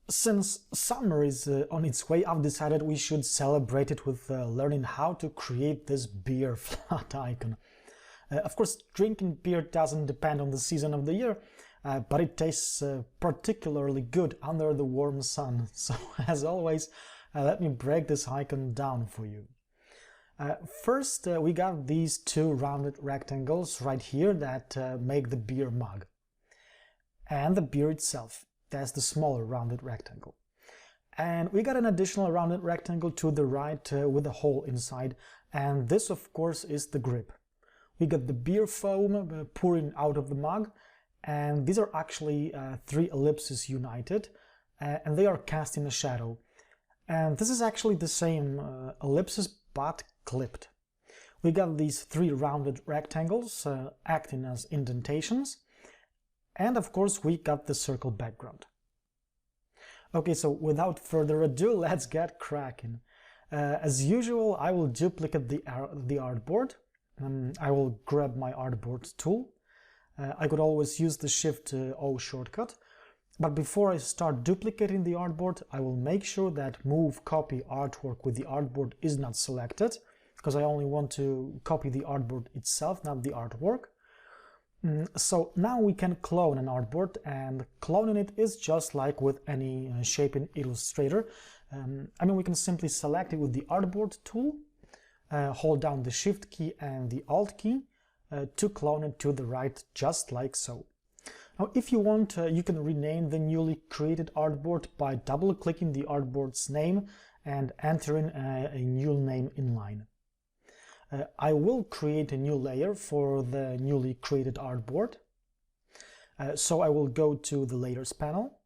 Since summer is on its way, I've decided we should celebrate it with learning how to create this beer flat icon. Of course, drinking beer doesn't depend on the season of the year, but it tastes particularly good under the warm sun. So as always, let me break this icon down for you. First, we got these two rounded rectangles right here that make the beer mug. And the beer itself. That's the smaller rounded rectangle. And we got an additional rounded rectangle to the right with a hole inside, and this of course is the grip. We got the beer foam pouring out of the mug, and these are actually three ellipses united, and they are cast in a shadow. And this is actually the same ellipses but clipped. We got these three rounded rectangles acting as indentations. And of course, we got the circle background. Okay, so without further ado, let's get cracking. As usual, I will duplicate the artboard. I will grab my artboard tool. I could always use the Shift-O shortcut. But before I start duplicating the artboard, I will make sure that Move Copy Artwork with the artboard is not selected, because I only want to copy the artboard itself, not the artwork. So now we can clone an artboard, and cloning it is just like with any shape in Illustrator. We can simply select it with the artboard tool, hold down the Shift key and the Alt key to clone it to the right, just like so. Now, if you want, you can rename the newly created artboard by double-clicking the artboard's name and entering a new name inline. I will create a new layer for the newly created artboard. So I will go to the Layers panel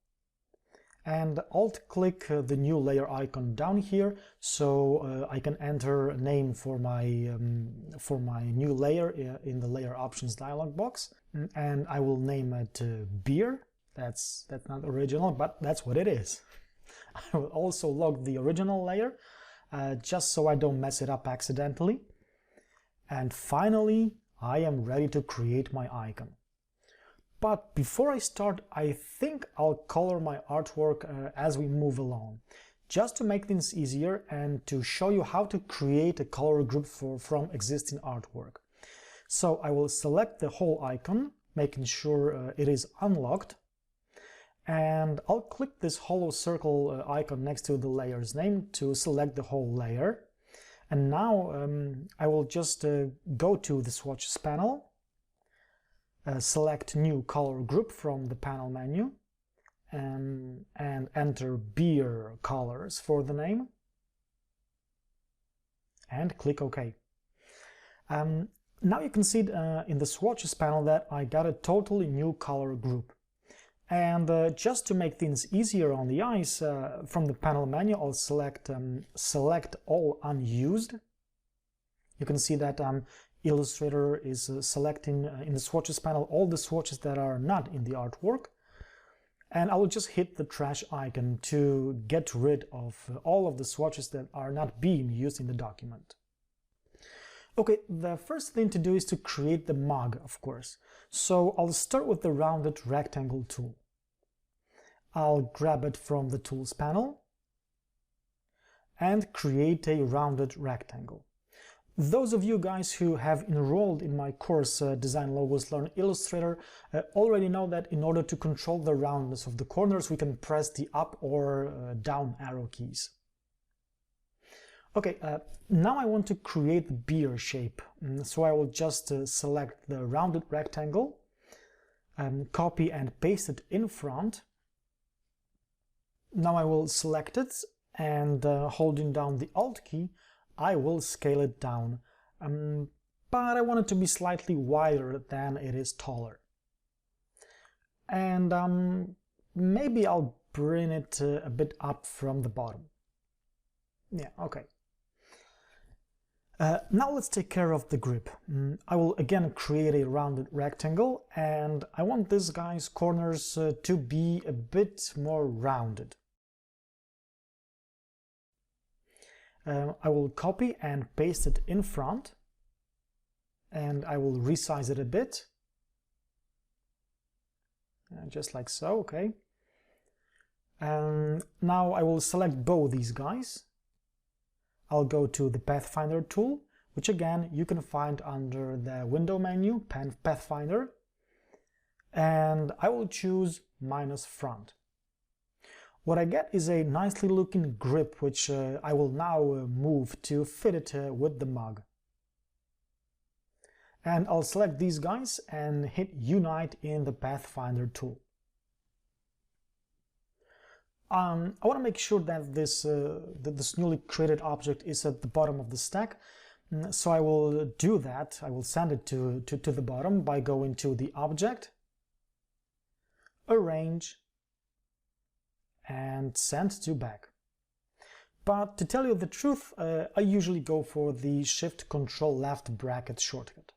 and Alt-click the new layer icon down here, so I can enter a name for my new layer in the Layer Options dialog box, and I will name it Beer. That's not original, but that's what it is. I will also log the original layer, just so I don't mess it up accidentally. And finally, I am ready to create my icon. But before I start, I think I'll color my artwork as we move along, just to make things easier and to show you how to create a color group from existing artwork. So I will select the whole icon, making sure it is unlocked, and I'll click this hollow circle icon next to the layer's name to select the whole layer. And now I will just go to the swatches panel, select new color group from the panel menu, and enter beer colors for the name, and click OK. Now you can see in the swatches panel that I got a totally new color group. And just to make things easier on the eyes, from the panel menu, I'll select all unused. You can see that Illustrator is selecting in the swatches panel all the swatches that are not in the artwork. And I will just hit the trash icon to get rid of all of the swatches that are not being used in the document. Okay, the first thing to do is to create the mug, of course. So I'll start with the rounded rectangle tool. I'll grab it from the Tools panel and create a rounded rectangle. Those of you guys who have enrolled in my course Design Logos Learn Illustrator already know that in order to control the roundness of the corners, we can press the up or down arrow keys. Okay, now I want to create the beer shape, so I will just select the rounded rectangle, copy and paste it in front. Now I will select it, and holding down the Alt key, I will scale it down, but I want it to be slightly wider than it is taller. And maybe I'll bring it a bit up from the bottom. Yeah, okay. Now let's take care of the grip. I will again create a rounded rectangle, and I want this guy's corners to be a bit more rounded. I will copy and paste it in front, and I will resize it a bit, just like so, okay. And now I will select both these guys. I'll go to the Pathfinder tool, which again you can find under the window menu, Pathfinder, and I will choose -front. What I get is a nicely looking grip, which I will now move to fit it with the mug. And I'll select these guys and hit Unite in the Pathfinder tool. I want to make sure that this newly created object is at the bottom of the stack, so I will do that. I will send it to the bottom by going to the Object, Arrange, and Send to Back. But to tell you the truth, I usually go for the Shift-Control-Left bracket shortcut.